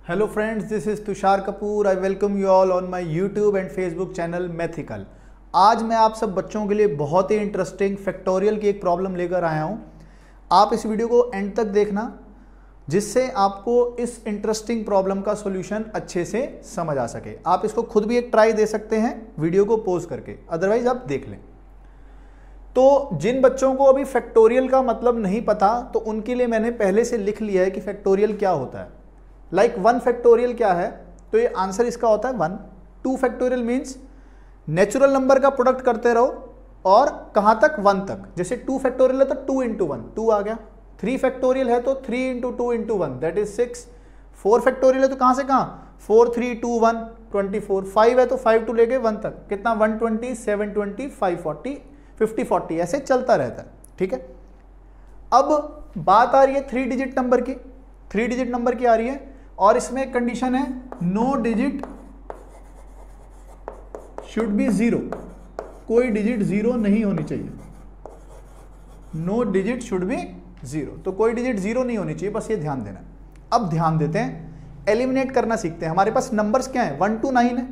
Hello friends, this is Tushar Kapoor. I welcome you all on my YouTube and Facebook channel Mathical. आज मैं आप सब बच्चों के लिए बहुत ही इंटरेस्टिंग फैक्टोरियल की एक प्रॉब्लम लेकर आया हूँ. आप इस वीडियो को एंड तक देखना जिससे आपको इस इंटरेस्टिंग प्रॉब्लम का सॉल्यूशन अच्छे से समझ आ सके. आप इसको खुद भी एक ट्राई दे सकते हैं वीडियो को पॉज करके, अदरवाइज आप देख लें. तो जिन बच्चों को अभी फैक्टोरियल का मतलब नहीं पता तो उनके लिए मैंने पहले से लिख लिया है कि फैक्टोरियल क्या होता है. लाइक 1 फैक्टोरियल क्या है, तो ये आंसर इसका होता है 1. 2 फैक्टोरियल मीन्स नेचुरल नंबर का प्रोडक्ट करते रहो और कहां तक, 1 तक. जैसे 2 फैक्टोरियल है तो 2 इंटू 1 2 आ गया. 3 फैक्टोरियल है तो 3 into 2 into 1 that is 6. 4 factorial है तो कहां से कहां, 4 3 2 1 24. 5 है तो 5 टू लेके 1 तक कितना, 120 720 540 50 40 ऐसे चलता रहता है. ठीक है, अब बात आ रही है 3 डिजिट नंबर की. 3 डिजिट नंबर की आ रही है और इसमें एक कंडीशन है, नो डिजिट शुड बी 0. कोई डिजिट 0 नहीं होनी चाहिए. नो डिजिट शुड बी 0, तो कोई डिजिट 0 नहीं होनी चाहिए, बस ये ध्यान देना. अब ध्यान देते हैं, एलिमिनेट करना सीखते हैं. हमारे पास नंबर्स क्या है, 1 to 9 है.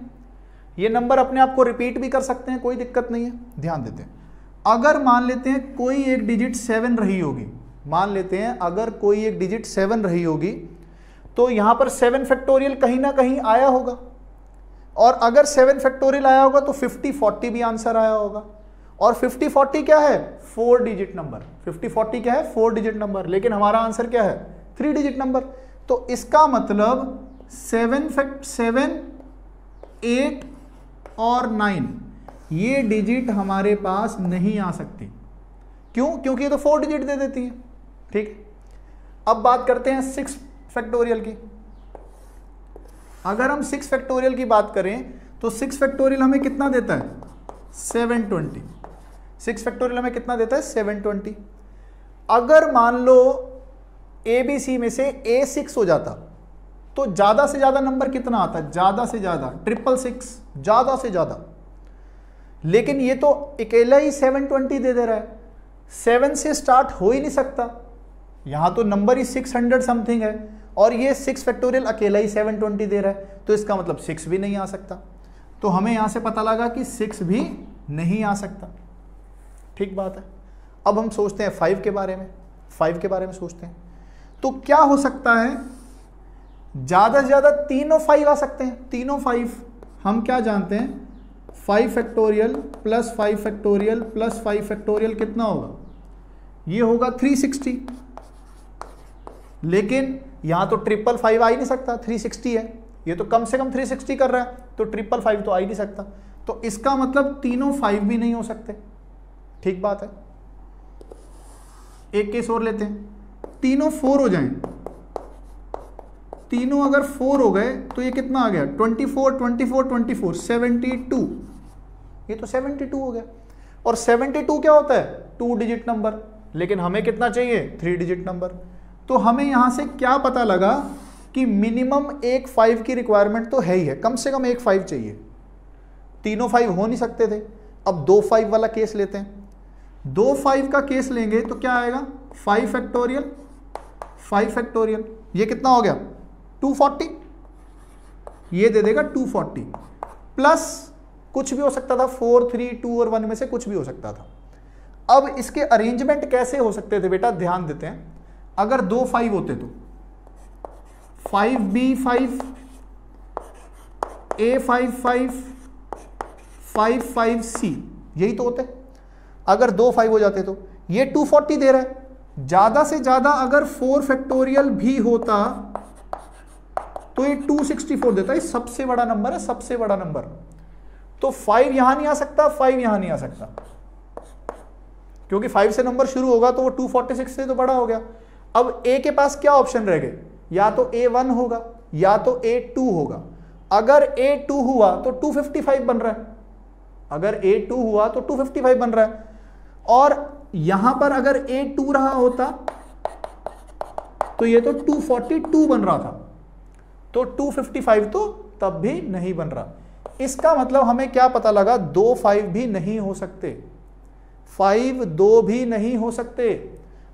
ये नंबर अपने आप को रिपीट भी कर सकते हैं, कोई दिक्कत नहीं है. ध्यान देते हैं, अगर मान लेते हैं कोई एक डिजिट 7 रही होगी, मान लेते हैं अगर कोई एक डिजिट 7 रही होगी तो यहां पर 7 फैक्टोरियल कहीं ना कहीं आया होगा. और अगर 7 फैक्टोरियल आया होगा तो 50 40 भी आंसर आया होगा. और 50 40 क्या है, 4 डिजिट नंबर. 50 40 क्या है, 4 डिजिट नंबर. लेकिन हमारा आंसर क्या है, 3 डिजिट नंबर. तो इसका मतलब 7 8 और 9 ये डिजिट हमारे पास नहीं आ सकती. क्यों, क्योंकि ये तो 4 डिजिट दे देती है. ठीक, अब बात करते हैं 6 फैक्टोरियल की. अगर हम 6 फैक्टोरियल की बात करें तो 6 फैक्टोरियल हमें कितना देता है, 720. 6 फैक्टोरियल हमें कितना देता है, 720. अगर मान लो ABC में से A6 हो जाता तो ज्यादा से ज्यादा नंबर कितना आता, ज्यादा से ज्यादा 666, ज्यादा से ज्यादा. लेकिन ये तो अकेला ही 720 दे रहा है. 7 से स्टार्ट हो ही नहीं सकता, यहां तो नंबर ही 600 समथिंग है और ये 6 फैक्टोरियल अकेला ही 720 दे रहा है. तो इसका मतलब 6 भी नहीं आ सकता. तो हमें यहां से पता लगा कि 6 भी नहीं आ सकता. ठीक बात है. अब हम सोचते हैं 5 के बारे में. 5 के बारे में सोचते हैं तो क्या हो सकता है, ज्यादा से ज्यादा तीनों 5 आ सकते हैं. तीनों 5 हम क्या जानते हैं, 5 factorial plus 5 factorial plus 5 factorial कितना होगा, ये होगा 360. लेकिन यहां तो 555 आ ही नहीं सकता, 360 है. ये तो कम से कम 360 कर रहा है, तो 555 तो आ ही नहीं सकता. तो इसका मतलब तीनों 5 भी नहीं हो सकते. ठीक बात है. एक केस और लेते हैं, तीनों 4 हो जाएं. तीनों अगर 4 हो गए तो ये कितना आ गया, 24 24 24 72. ये तो 72 हो गया. और 72 क्या होता है, 2 डिजिट नंबर. लेकिन हमें कितना चाहिए, 3 डिजिट नंबर. तो हमें यहां से क्या पता लगा कि मिनिमम एक 5 की रिक्वायरमेंट तो है ही है, कम से कम एक 5 चाहिए. तीनों 5 हो नहीं सकते थे. अब 2 5 वाला केस लेते हैं. 2 5 का केस लेंगे तो क्या आएगा, 5 फैक्टोरियल 5 फैक्टोरियल, ये कितना हो गया, 240. ये दे देगा 240 प्लस कुछ भी हो सकता था, 4 3 2 और 1 में से कुछ भी हो सकता था. अब इसके अरेंजमेंट कैसे हो सकते थे बेटा, ध्यान देते हैं. अगर 2 5 होते तो 5B5 A55 5 5C यही तो होते. अगर 2 5 हो जाते तो ये 240 दे रहा है. ज्यादा से ज्यादा अगर 4 फैक्टोरियल भी होता तो ये 264 देता है. सबसे बड़ा नंबर है, सबसे बड़ा नंबर. तो 5 यहां नहीं आ सकता, 5 यहां नहीं आ सकता, क्योंकि 5 से नंबर शुरू होगा तो वो 246 से तो बड़ा हो गया. अब A के पास क्या ऑप्शन रह गए, या तो A1 होगा या तो A2 होगा. अगर A2 हुआ तो 255 बन रहा है. अगर A2 हुआ तो 255 बन रहा है. और यहां पर अगर A2 रहा होता तो ये तो 242 बन रहा था. तो 255 तो तब भी नहीं बन रहा. इसका मतलब हमें क्या पता लगा, 2 5 भी नहीं हो सकते, 5 2 भी नहीं हो सकते.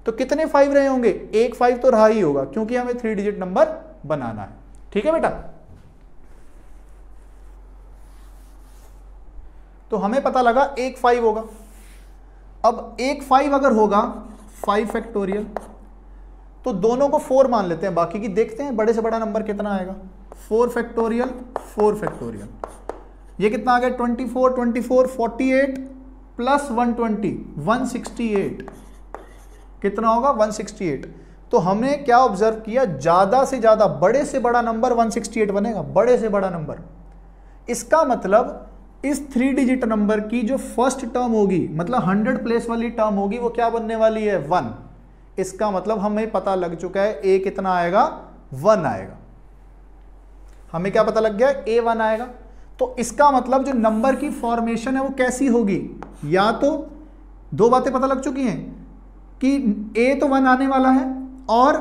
तो कितने 5 रहे होंगे, एक 5 तो रहा ही होगा, क्योंकि हमें 3 डिजिट नंबर बनाना है. ठीक है बेटा। तो हमें पता लगा एक 5 होगा। अब एक 5 अगर होगा 5 फैक्टोरियल, तो दोनों को 4 मान लेते हैं, बाकी की देखते हैं बड़े से बड़ा नंबर कितना आएगा। 4 फैक्टोरियल 4 फैक्टोरियल, ये कितना आ गया 24 24 48 प्लस 120 168, कितना होगा 168। तो हमने क्या ऑब्जर्व किया, ज्यादा से ज्यादा बड़े से बड़ा नंबर 168 बनेगा, बड़े से बड़ा नंबर। इसका मतलब इस 3 डिजिट नंबर की जो फर्स्ट टर्म होगी, मतलब 100 प्लेस वाली टर्म होगी, वो क्या बनने वाली है 1। इसका मतलब हमें पता लग चुका है ए कितना आएगा 1 आएगा। हमें क्या पता लग गया, ए 1 आएगा। तो इसका मतलब जो नंबर की फॉर्मेशन है वो कैसी होगी, या तो दो बातें पता लग चुकी हैं कि ए तो 1 आने वाला है, और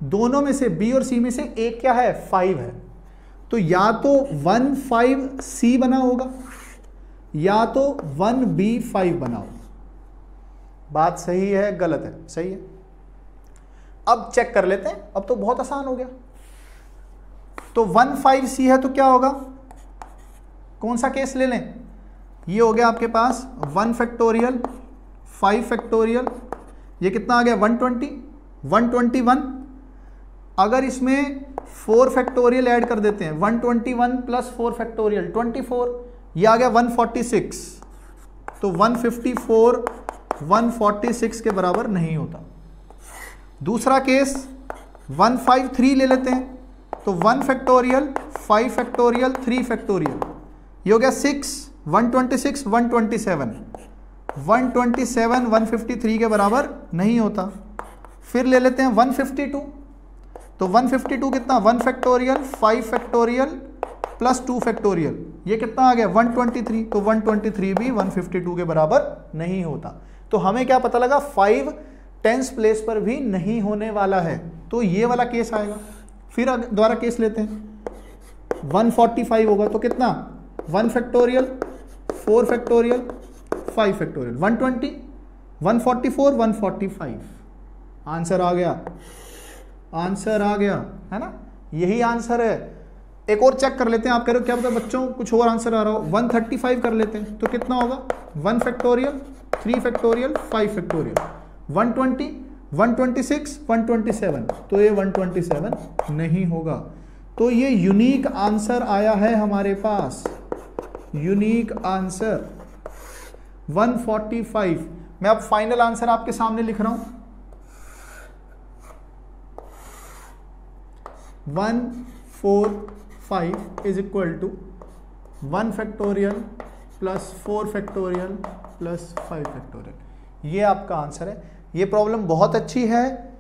दोनों में से बी और सी में से एक क्या है 5 है। तो या तो 1 5 सी बना होगा, या तो 1 बी 5 बना होगा। बात सही है गलत है, सही है। अब चेक कर लेते हैं, अब तो बहुत आसान हो गया। तो 1 5 सी है तो क्या होगा, कौन सा केस ले लें, ये हो गया आपके पास 1 फैक्टोरियल 5 फैक्टोरियल, ये कितना आ गया 120 121। अगर इसमें 4 फैक्टोरियल ऐड कर देते हैं, 121 प्लस 4 फैक्टोरियल 24, ये आ गया 146। तो 154 146 के बराबर नहीं होता। दूसरा केस 153 ले लेते हैं, तो 1 फैक्टोरियल 5 फैक्टोरियल 3 फैक्टोरियल, ये हो गया 6 126 127 127 153 के बराबर नहीं होता। फिर ले लेते हैं 152, तो 152 कितना 1 फैक्टोरियल 5 फैक्टोरियल प्लस 2 फैक्टोरियल, ये कितना आ गया 123। तो 123 भी 152 के बराबर नहीं होता। तो हमें क्या पता लगा, 5 टेंस प्लेस पर भी नहीं होने वाला है, तो ये वाला केस आएगा। फिर दोबारा केस लेते हैं, 145 होगा तो कितना 1 फैक्टोरियल 4 फैक्टोरियल 5 फैक्टोरियल, 120 144 145। आंसर आ गया, आंसर आ गया, है ना, यही आंसर है। एक और चेक कर लेते हैं, आप कह रहे हो क्या पता बच्चों कुछ और आंसर आ रहा हो। 135 कर लेते हैं, तो कितना होगा 1 फैक्टोरियल 3 फैक्टोरियल 5 फैक्टोरियल, 120 126 127, तो ये 127 नहीं होगा। तो ये यूनिक आंसर आया है हमारे पास, यूनिक आंसर 145। मैं अब फाइनल आंसर आपके सामने लिख रहा हूं, 145 is equal to 1 factorial plus 4 factorial plus 5 factorial. ये आपका आंसर है। ये प्रॉब्लम बहुत अच्छी है,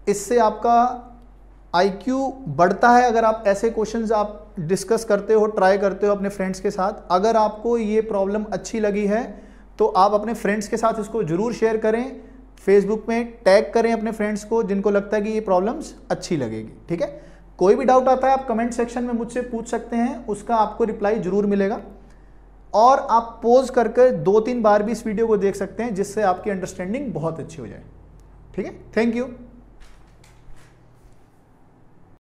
इससे आपका IQ बढ़ता है अगर आप ऐसे क्वेश्चंस आप डिस्कस करते हो, ट्राई करते हो अपने फ्रेंड्स के साथ। अगर आपको ये प्रॉब्लम अच्छी लगी है तो आप अपने फ्रेंड्स के साथ इसको जरूर शेयर करें, फेसबुक में टैग करें अपने फ्रेंड्स को जिनको लगता है कि ये प्रॉब्लम्स अच्छी लगेगी। ठीक है, कोई भी डाउट आता है आप कमेंट सेक्शन में मुझसे पूछ सकते हैं, उसका आपको रिप्लाई जरूर मिलेगा। और आप पॉज करके 2-3 बार भी इस वीडियो को देख सकते हैं, जिससे आपकी अंडरस्टैंडिंग बहुत अच्छी हो जाए। ठीक है, थैंक यू।